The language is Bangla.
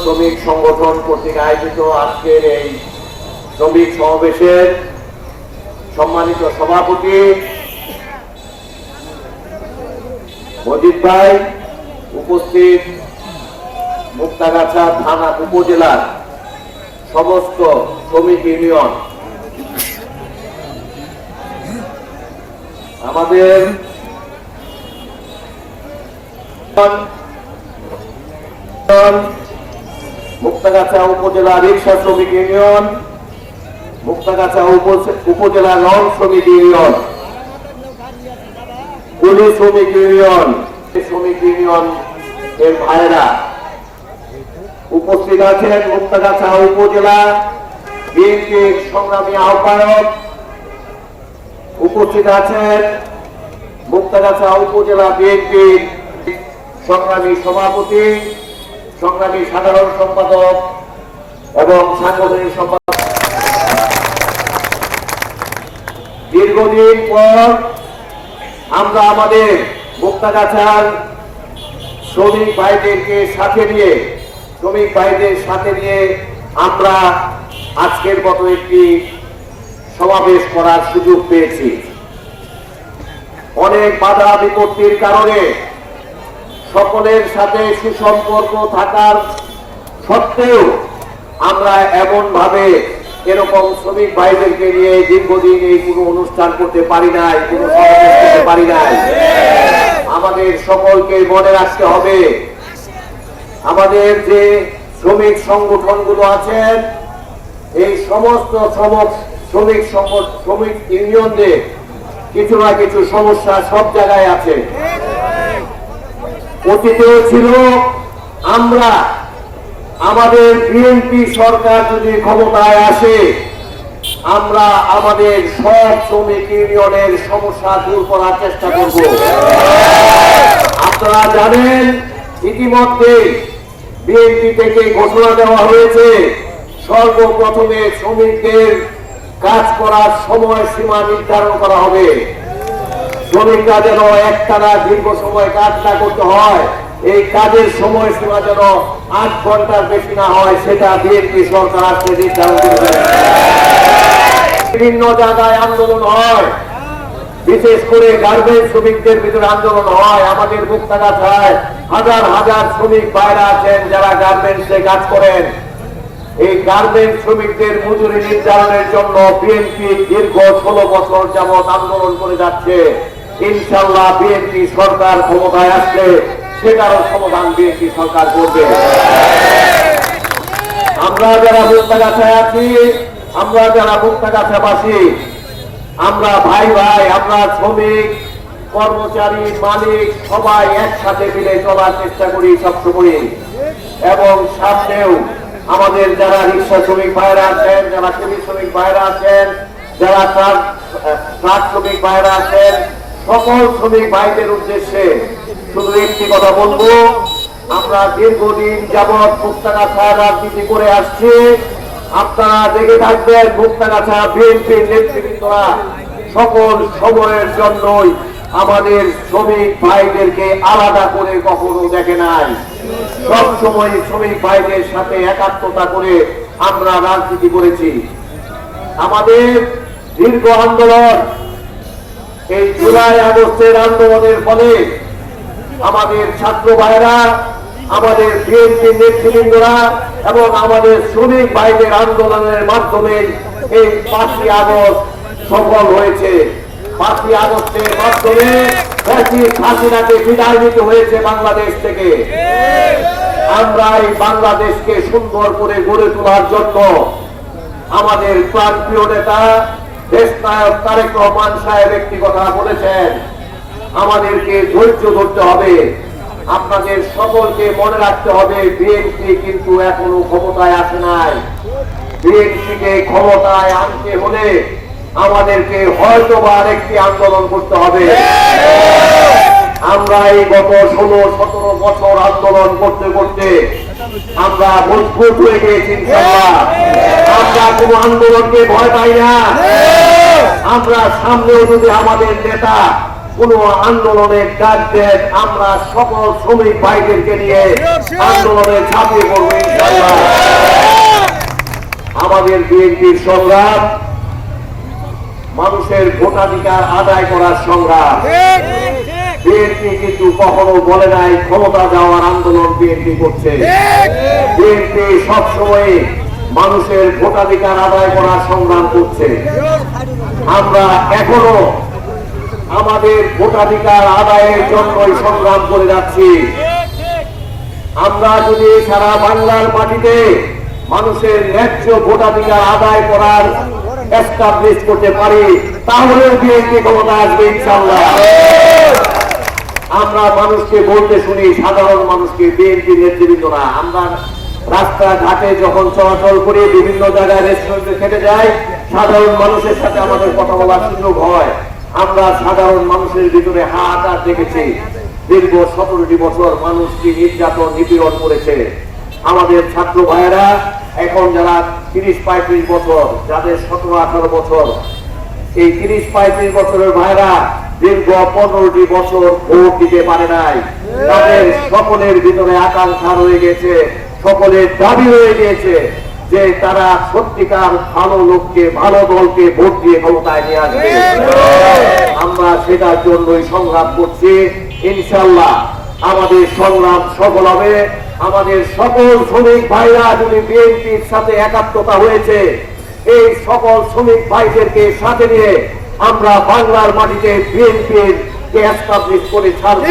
শ্রমিক সংগঠন কর্তৃক আয়োজিত আজকের এই শ্রমিক সমাবেশের সম্মানিত সভাপতি মজিদ ভাই, উপস্থিত মুক্তাগাছা থানা উপজেলার সমস্ত শ্রমিক ইউনিয়ন, আমাদের মুক্তাগাছা উপজেলা রিক্সা শ্রমিক ইউনিয়ন, মুক্তাগাছা উপজেলা রং শ্রমিক ইউনিয়ন, কুলি শ্রমিক ইউনিয়ন, শ্রমিক ইউনিয়ন এর ভাইরা উপস্থিত আছেন। মুক্তাগাছা উপজেলা বিএনপির সংগ্রামী আহ্বায়ক উপস্থিত আছেন। মুক্তাগাছা উপজেলা বিএনপির সংগ্রামী সভাপতি, সংগ্রামী সাধারণ সম্পাদক এবং সাংগঠনিক সম্পাদক। দীর্ঘদিন পর আমরা আমাদের মুক্তাগাছার শ্রমিক ভাইদেরকে সাথে নিয়ে আমরা আজকের মতো একটি সমাবেশ করার সুযোগ পেয়েছি। অনেক বাধা বিপত্তির কারণে সকলের সাথে সুসম্পর্ক থাকার সত্ত্বেও আমরা এমন ভাবে এরকম শ্রমিক ভাইদেরকে নিয়ে দীর্ঘদিন এই কোনো অনুষ্ঠান করতে পারি নাই, কোনো সমাবেশ করতে পারি নাই। আমাদের সকলকে মনে রাখতে হবে, আমাদের যে শ্রমিক সংগঠনগুলো আছেন, এই সমস্ত শ্রমিক ইউনিয়নদের কিছু না কিছু সমস্যা সব জায়গায় আছে। অতীতেও ছিল। আমরা আমাদের বিএনপি সরকার যদি ক্ষমতায় আসে, আমরা আমাদের সব শ্রমিক ইউনিয়নের সমস্যা দূর করার চেষ্টা করব। আপনারা জানেন, ইতিমধ্যে বিএনপি থেকে ঘোষণা দেওয়া হয়েছে সর্বপ্রথমে শ্রমিকদের কাজ করার সময় সীমা নির্ধারণ করা হবে। শ্রমিকরা যেন একটানা দীর্ঘ সময় কাজ না করতে হয়, এই কাজের সময় সীমা যেন 8 ঘন্টার বেশি না হয়, সেটা বিএনপি সরকার আজকে নির্ধারণ করবে। বিভিন্ন জায়গায় আন্দোলন হয়, বিশেষ করে গার্মেন্টস শ্রমিকদের ভিতরে আন্দোলন হয়। আমাদের মুক্তাগাছায় হাজার হাজার শ্রমিক ভাইরা আছেন যারা গার্মেন্টসে কাজ করেন। এই গার্মেন্টস শ্রমিকদের মজুরি নির্ধারণের জন্য বিএনপি দীর্ঘ 16 বছর যাবৎ আন্দোলন করে যাচ্ছে। ইনশাআল্লাহ বিএনপি সরকার ক্ষমতায় আসলে সেটারও সমাধান বিএনপি সরকার করবে। আমরা যারা মুক্তাগাছায় আছি, আমরা যারা মুক্তাগাছাবাসী, আমরা ভাই ভাই, আমরা শ্রমিক, কর্মচারী, মালিক সবাই একসাথে মিলে চলার চেষ্টা করি সবসময়। এবং সামনেও আমাদের যারা রিক্সা শ্রমিক ভাইরা আছেন, যারা কুলি শ্রমিক ভাইরা আছেন, যারা ট্রাক শ্রমিক ভাইরা আছেন, সকল শ্রমিক ভাইদের উদ্দেশ্যে শুধু একটি কথা বলবো, আমরা দীর্ঘদিন যাবৎ মুক্তাগাছা রাজনীতি করে আসছি। আপনারা দেখে থাকবেন, মুক্তাগাছা বিএনপির নেতৃবৃন্দরা সকল সময়ের জন্যই আমাদের শ্রমিক ভাইদেরকে আলাদা করে কখনো দেখে নাই। সব সময় শ্রমিক ভাইদের সাথে একাত্মতা করে আমরা রাজনীতি করেছি। আমাদের দীর্ঘ আন্দোলন, এই জুলাই আগস্টের আন্দোলনের ফলে আমাদের ছাত্র ভাইরা, আমাদের বিএনপি নেতৃবৃন্দরা এবং আমাদের শ্রমিক ভাইদের আন্দোলনের মাধ্যমে এই 5ই আগস্ট সফল হয়েছে। 5ই আগস্টের মাধ্যমে হাসিনাকে বিদায় নিতে হয়েছে বাংলাদেশ থেকে। আমরা এই বাংলাদেশকে সুন্দর করে গড়ে তোলার জন্য আমাদের প্রাণপ্রিয় নেতা দেশনায়ক তারেক রহমান সাহেব একটি কথা বলেছেন, আমাদেরকে ধৈর্য ধরতে হবে। আপনাদের সকলকে মনে রাখতে হবে, বিএনপি কিন্তু এখনো ক্ষমতায় আসে নাই। বিএনপিকে ক্ষমতায় আনতে হলে আমাদেরকে হয়তো বা আরেকটি আন্দোলন করতে হবে। আমরা এই গত 16-17 বছর আন্দোলন করতে করতে আমরা মজবুত হয়ে গেছি। আমরা কোন আন্দোলনকে ভয় পাই না। আমরা সামনেও যদি আমাদের নেতা কোন আন্দোলনের ডাক দেন, আমরা সকল শ্রমিক ভাইদেরকে নিয়ে আন্দোলনে ঝাঁপিয়ে পড়বো। ইনশাআল্লাহ। আমাদের বিএনপির সংগ্রাম মানুষের ভোটাধিকার আদায় করার সংগ্রাম। বিএনপি কিন্তু কখনো বলে নাই ক্ষমতা যাওয়ার আন্দোলন বিএনপি করছে। বিএনপি সবসময় মানুষের ভোটাধিকার আদায় করার সংগ্রাম করছে। আমরা এখনো আমাদের ভোটাধিকার আদায়ের জন্যই সংগ্রাম করে যাচ্ছি। আমরা যদি সারা বাংলার মাটিতে মানুষের ন্যায্য ভোটাধিকার আদায় করার এস্টাবলিশ করতে পারি, তাহলে বিএনপি ক্ষমতা আসবে ইনশাআল্লাহ। আমরা মানুষকে বলতে শুনি, সাধারণ মানুষকে, বিএনপি নেতৃবৃন্দরা। আমরা রাস্তাঘাটে যখন চলাচল করি, বিভিন্ন জায়গায় রেস্টুরেন্টে খেতে যাই, সাধারণ মানুষের সাথে আমাদের কথা বলার সুযোগ হয়। আমরা সাধারণ মানুষের ভিতরে হাহাকার দেখেছি। দীর্ঘ 17টি বছর মানুষকে নির্যাতন নিপীড়ন করেছে। আমাদের ছাত্র ভাইয়েরা এখন যারা 30-35 বছর, যাদের 17-18 বছর, এই 30-35 বছরের ভাইয়েরা দীর্ঘ 15টি বছর ভোট দিতে পারে নাই। তাদের সকলের ভিতরে আকাঙ্ক্ষা রয়ে গেছে, সকলের দাবি রয়ে গিয়েছে যে তারা সত্যিকার ভালো লোককে, ভালো দলকে ভোট দিয়ে ক্ষমতায় নিয়ে আসবে। আমরা সেটার জন্যই সংগ্রাম করছি। ইনশাআল্লাহ আমাদের সংগ্রাম সফল হবে। আমাদের সকল শ্রমিক ভাইরা যদি বিএনপির সাথে একাত্মতা হয়েছে, এই সকল শ্রমিক ভাইদেরকে সাথে নিয়ে আমরা বাংলার মাটিতে বিএনপির কে এস্টাবলিশ করে ছাড়ব।